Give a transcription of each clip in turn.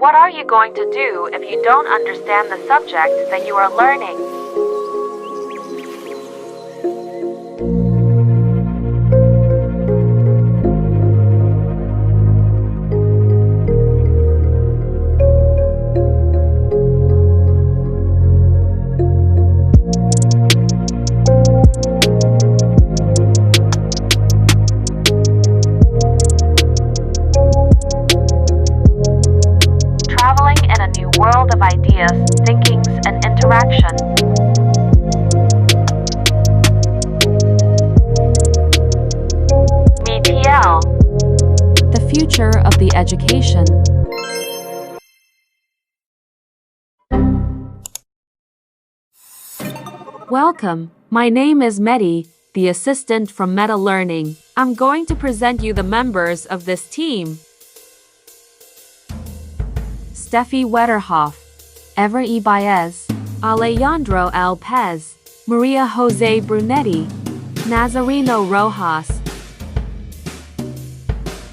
What are you going to do if you don't understand the subject that you are learning? World of ideas, thinkings, and interaction. BTL. The future of the education. Welcome. My name is Mehdi, the assistant from Meta Learning. I'm going to present you the members of this team. Wedderhoff, Ibañez, Alejandro López, María José Brunetti, Nazareno Rojas.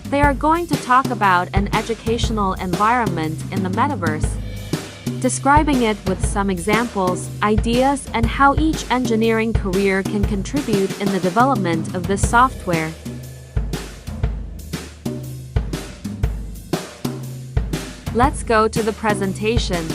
They are going to talk about an educational environment in the Metaverse, describing it with some examples, ideas, and how each engineering career can contribute in the development of this software. Let's go to the presentation.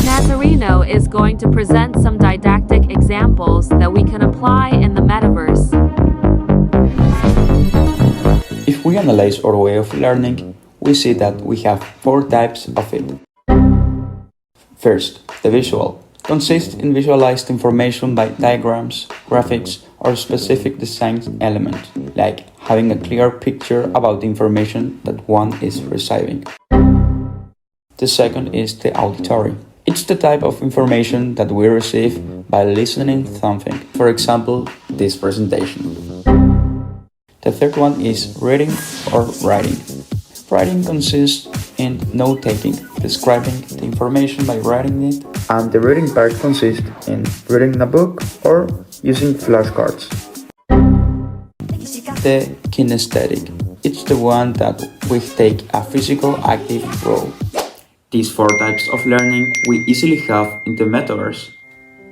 Nazareno is going to present some didactic examples that we can apply in the Metaverse. If we analyze our way of learning, we see that we have 4 types of it. First, the visual. Consists in visualized information by diagrams, graphics, or specific design element, like having a clear picture about the information that one is receiving. The second is the auditory. It's the type of information that we receive by listening to something, for example, this presentation. The third one is reading or writing. Writing consists in note-taking, describing the information by writing it, and the reading part consists in reading a book or using flashcards. The kinesthetic. It's the one that we take a physical active role. These 4 types of learning we easily have in the Metaverse.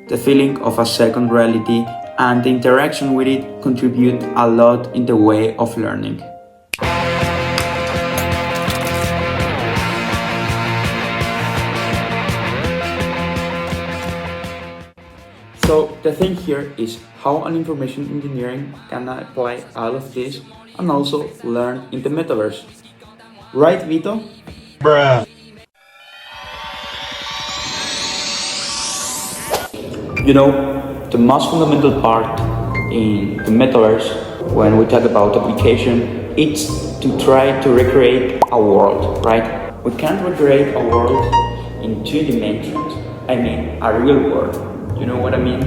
The feeling of a second reality and the interaction with it contribute a lot in the way of learning. So the thing here is how an information engineering can apply all of this and also learn in the Metaverse. Right, Vito? Bruh. You know, the most fundamental part in the Metaverse when we talk about application, it's to try to recreate a world, right? We can't recreate a world in 2 dimensions. I mean, a real world. You know what I mean?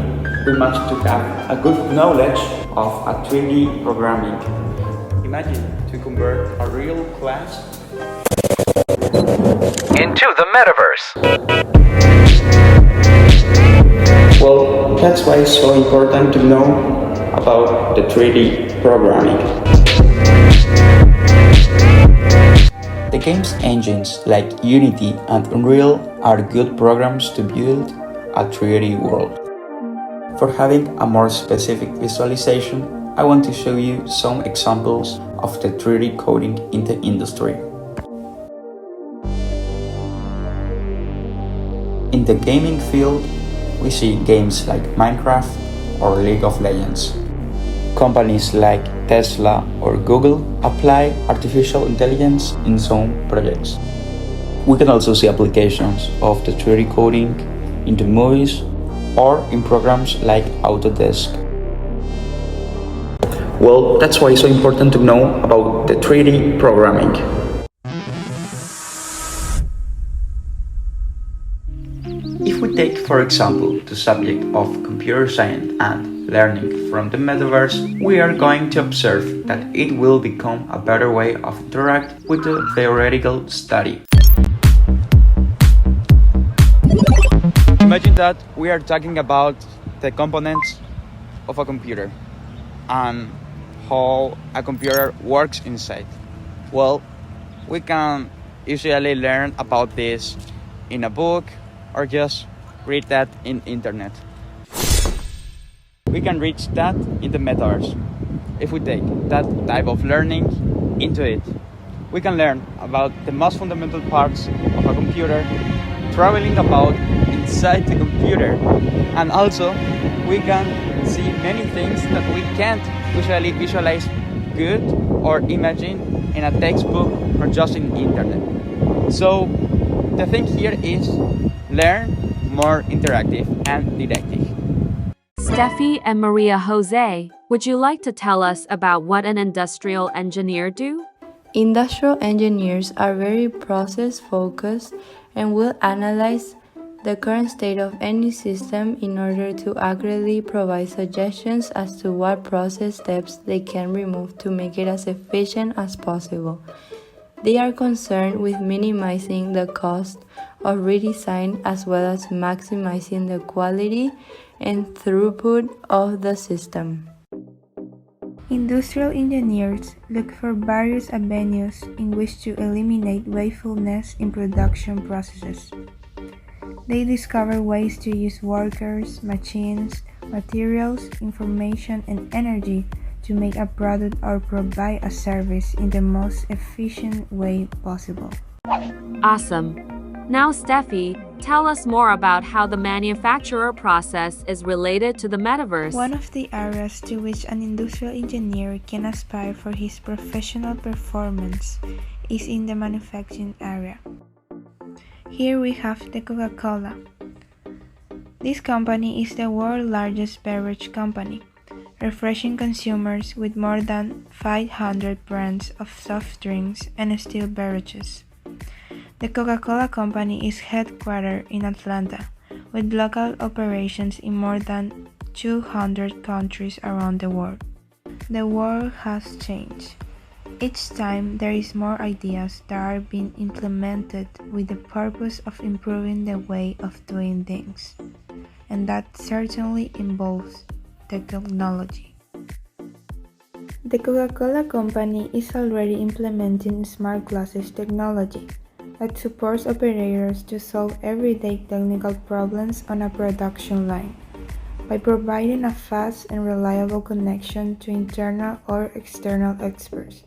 We must have a good knowledge of a 3D programming. Imagine to convert a real class into the Metaverse. Well, that's why it's so important to know about the 3D programming. The game's engines like Unity and Unreal are good programs to build a 3D world. For having a more specific visualization, I want to show you some examples of the 3D coding in the industry. In the gaming field, we see games like Minecraft or League of Legends. Companies like Tesla or Google apply artificial intelligence in some projects. We can also see applications of the 3D coding into movies or in programs like Autodesk. Well, that's why it's so important to know about the 3D programming. If we take, for example, the subject of computer science and learning from the Metaverse, we are going to observe that it will become a better way of interact with the theoretical study. Imagine that we are talking about the components of a computer and how a computer works inside. Well, we can usually learn about this in a book or just read that in internet. We can reach that in the Metaverse. If we take that type of learning into it, we can learn about the most fundamental parts of a computer, traveling about inside the computer, and also we can see many things that we can't usually visualize good or imagine in a textbook or just in internet. So the thing here is learn more interactive and directive. Steffi and Maria Jose, would you like to tell us about what an industrial engineer do? Industrial engineers are very process-focused and will analyze the current state of any system in order to accurately provide suggestions as to what process steps they can remove to make it as efficient as possible. They are concerned with minimizing the cost of redesign as well as maximizing the quality and throughput of the system. Industrial engineers look for various avenues in which to eliminate wastefulness in production processes. They discover ways to use workers, machines, materials, information, and energy to make a product or provide a service in the most efficient way possible. Awesome. Now, Steffi, tell us more about how the manufacturer process is related to the Metaverse. One of the areas to which an industrial engineer can aspire for his professional performance is in the manufacturing area. Here we have the Coca-Cola. This company is the world's largest beverage company, refreshing consumers with more than 500 brands of soft drinks and still beverages. The Coca-Cola Company is headquartered in Atlanta, with local operations in more than 200 countries around the world. The world has changed. Each time there is more ideas that are being implemented with the purpose of improving the way of doing things, and that certainly involves technology. The Coca-Cola Company is already implementing smart glasses technology that supports operators to solve everyday technical problems on a production line by providing a fast and reliable connection to internal or external experts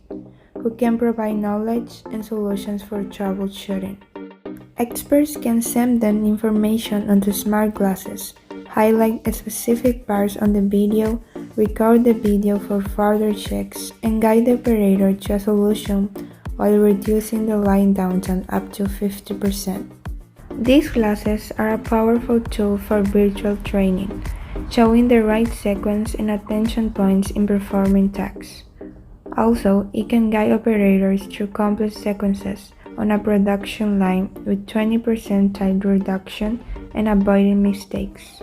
who can provide knowledge and solutions for troubleshooting. Experts can send them information onto smart glasses, highlight specific parts on the video, record the video for further checks, and guide the operator to a solution while reducing the line downtime up to 50%. These glasses are a powerful tool for virtual training, showing the right sequence and attention points in performing tasks. Also, it can guide operators through complex sequences on a production line with 20% time reduction and avoiding mistakes.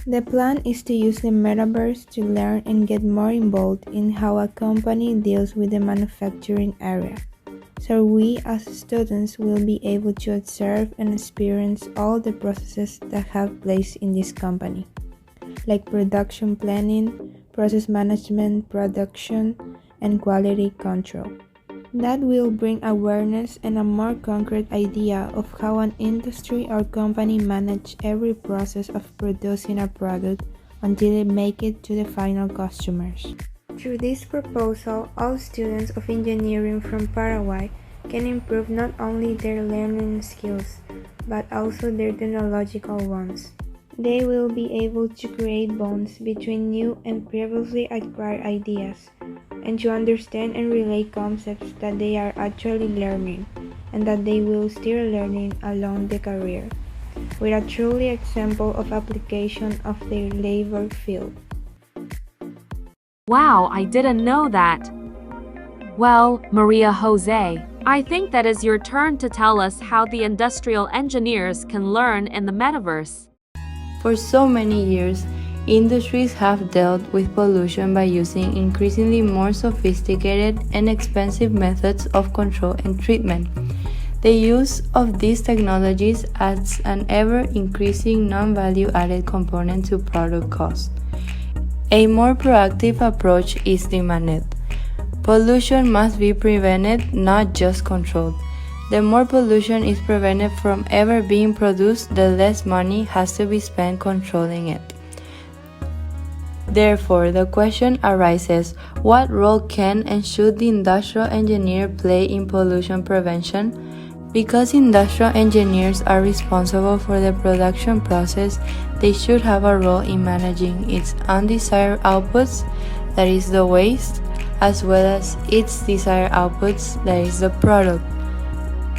The plan is to use the Metaverse to learn and get more involved in how a company deals with the manufacturing area, so we as students will be able to observe and experience all the processes that have place in this company, like production planning, process management, production, and quality control. That will bring awareness and a more concrete idea of how an industry or company manage every process of producing a product until it make it to the final customers. Through this proposal, all students of engineering from Paraguay can improve not only their learning skills, but also their technological ones. They will be able to create bonds between new and previously acquired ideas, and to understand and relate concepts that they are actually learning, and that they will still learning along the career, with a truly example of application of their labor field. Wow, I didn't know that. Well, Maria Jose, I think that is your turn to tell us how the industrial engineers can learn in the Metaverse. For so many years, industries have dealt with pollution by using increasingly more sophisticated and expensive methods of control and treatment. The use of these technologies adds an ever-increasing non-value added component to product cost. A more proactive approach is demanded. Pollution must be prevented, not just controlled. The more pollution is prevented from ever being produced, the less money has to be spent controlling it. Therefore, the question arises, what role can and should the industrial engineer play in pollution prevention? Because industrial engineers are responsible for the production process, they should have a role in managing its undesired outputs, that is the waste, as well as its desired outputs, that is the product.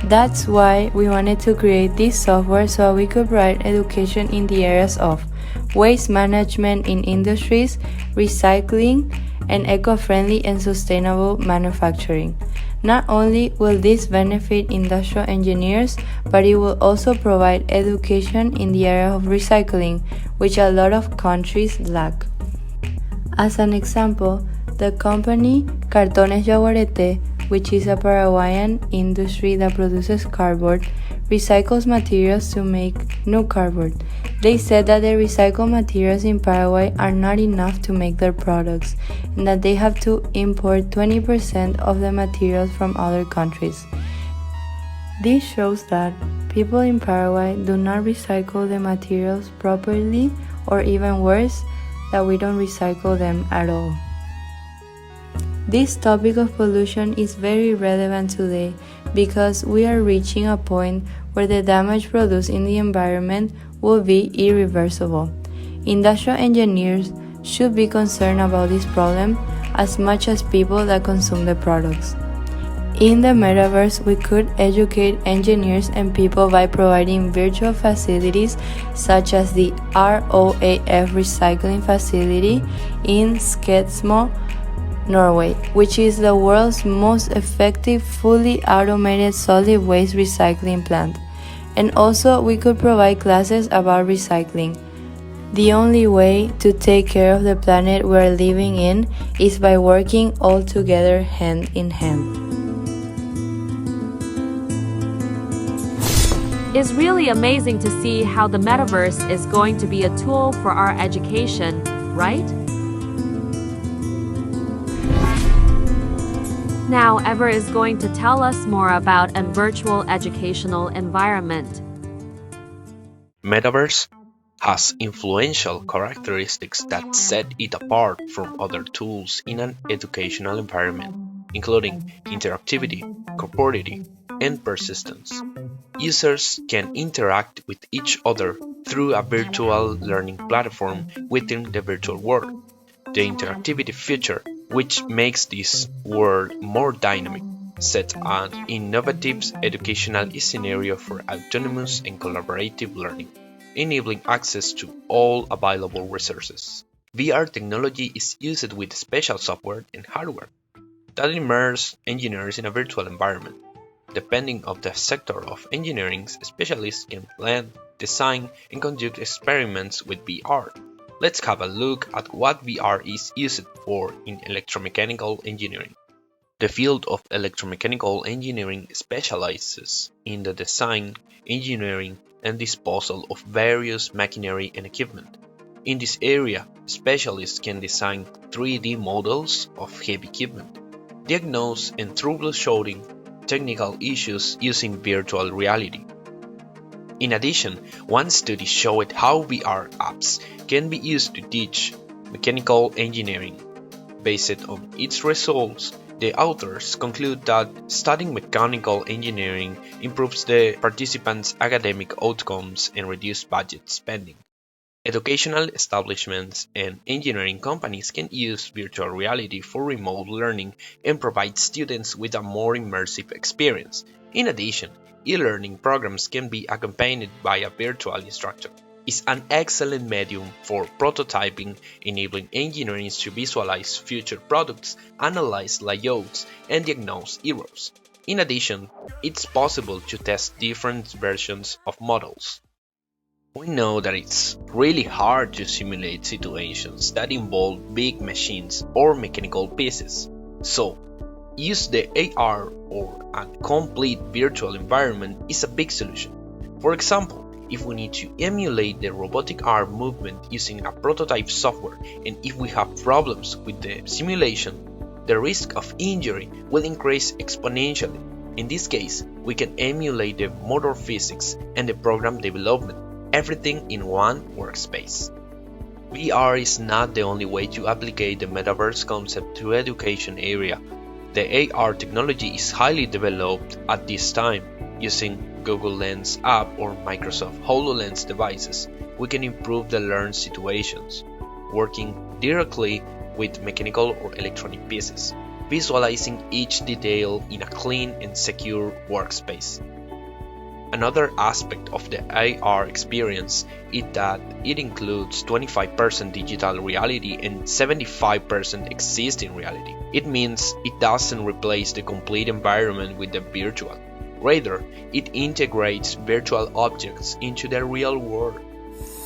That's why we wanted to create this software so we could provide education in the areas of waste management in industries, recycling, and eco-friendly and sustainable manufacturing. Not only will this benefit industrial engineers, but it will also provide education in the area of recycling, which a lot of countries lack. As an example, the company Cartones Yaguareté, which is a Paraguayan industry that produces cardboard, recycles materials to make new cardboard. They said that the recycled materials in Paraguay are not enough to make their products, and that they have to import 20% of the materials from other countries. This shows that people in Paraguay do not recycle the materials properly, or even worse, that we don't recycle them at all. This topic of pollution is very relevant today because we are reaching a point where the damage produced in the environment will be irreversible. Industrial engineers should be concerned about this problem as much as people that consume the products. In the Metaverse, we could educate engineers and people by providing virtual facilities such as the ROAF recycling facility in Skedsmo, Norway, which is the world's most effective fully automated solid waste recycling plant. And also we could provide classes about recycling. The only way to take care of the planet we're living in is by working all together hand in hand. It's really amazing to see how the metaverse is going to be a tool for our education, right? Now Ever is going to tell us more about a virtual educational environment. Metaverse has influential characteristics that set it apart from other tools in an educational environment, including interactivity, corporeity, and persistence. Users can interact with each other through a virtual learning platform within the virtual world. The interactivity feature, which makes this world more dynamic, sets an innovative educational scenario for autonomous and collaborative learning, enabling access to all available resources. VR technology is used with special software and hardware that immerse engineers in a virtual environment. Depending on the sector of engineering, specialists can plan, design, and conduct experiments with VR. Let's have a look at what VR is used for in electromechanical engineering. The field of electromechanical engineering specializes in the design, engineering, and disposal of various machinery and equipment. In this area, specialists can design 3D models of heavy equipment, diagnose and troubleshooting technical issues using virtual reality. In addition, one study showed how VR apps can be used to teach mechanical engineering. Based on its results, the authors conclude that studying mechanical engineering improves the participants' academic outcomes and reduces budget spending. Educational establishments and engineering companies can use virtual reality for remote learning and provide students with a more immersive experience. In addition, e-learning programs can be accompanied by a virtual instructor. It's an excellent medium for prototyping, enabling engineers to visualize future products, analyze layouts, and diagnose errors. In addition, it's possible to test different versions of models. We know that it's really hard to simulate situations that involve big machines or mechanical pieces. So, use the AR or a complete virtual environment is a big solution. For example, if we need to emulate the robotic arm movement using a prototype software, and if we have problems with the simulation, the risk of injury will increase exponentially. In this case, we can emulate the motor physics and the program development, everything in one workspace. VR is not the only way to apply the metaverse concept to education area. The AR technology is highly developed at this time. Using Google Lens app or Microsoft HoloLens devices, we can improve the learn situations, working directly with mechanical or electronic pieces, visualizing each detail in a clean and secure workspace. Another aspect of the AR experience is that it includes 25% digital reality and 75% existing reality. It means it doesn't replace the complete environment with the virtual. Rather, it integrates virtual objects into the real world.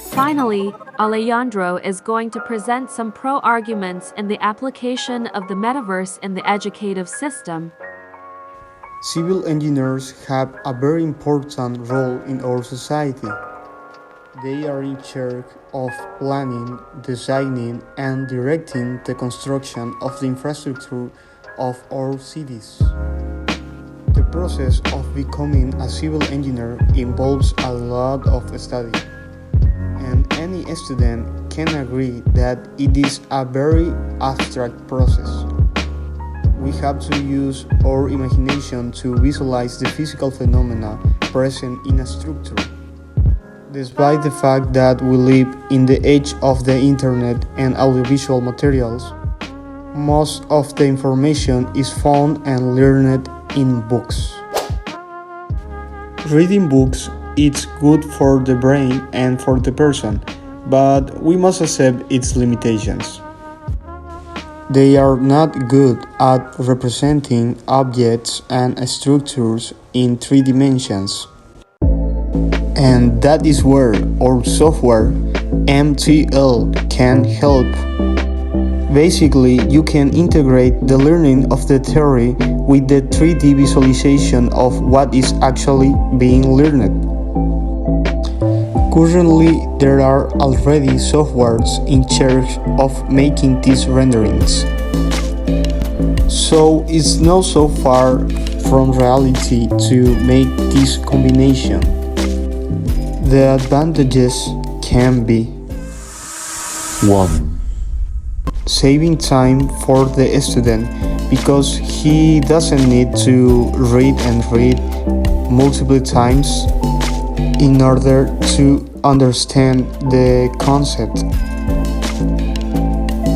Finally, Alejandro is going to present some pro-arguments in the application of the metaverse in the educative system. Civil engineers have a very important role in our society. They are in charge of planning, designing, and directing the construction of the infrastructure of our cities. The process of becoming a civil engineer involves a lot of study, and any student can agree that it is a very abstract process. We have to use our imagination to visualize the physical phenomena present in a structure. Despite the fact that we live in the age of the internet and audiovisual materials, most of the information is found and learned in books. Reading books is good for the brain and for the person, but we must accept its limitations. They are not good at representing objects and structures in 3 dimensions. And that is where our software, MTL, can help. Basically, you can integrate the learning of the theory with the 3D visualization of what is actually being learned. Currently, there are already softwares in charge of making these renderings. So it's not so far from reality to make this combination. The advantages can be 1. Saving time for the student because he doesn't need to read multiple times in order to understand the concept.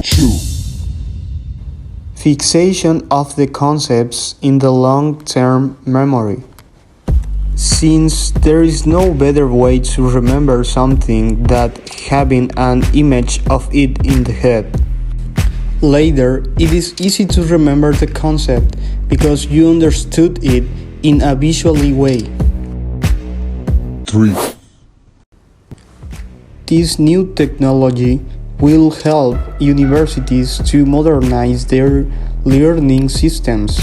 2. Fixation of the concepts in the long-term memory. Since there is no better way to remember something than having an image of it in the head. Later, it is easy to remember the concept because you understood it in a visually way. 3. This new technology will help universities to modernize their learning systems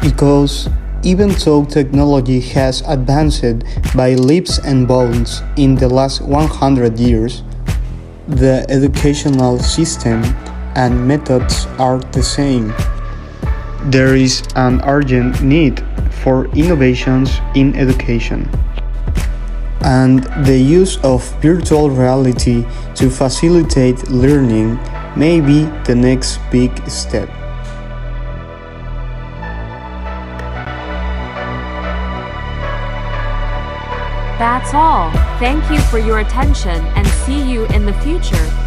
because even though technology has advanced by leaps and bounds in the last 100 years, the educational system and methods are the same. There is an urgent need for innovations in education. And the use of virtual reality to facilitate learning may be the next big step. That's all. Thank you for your attention and see you in the future.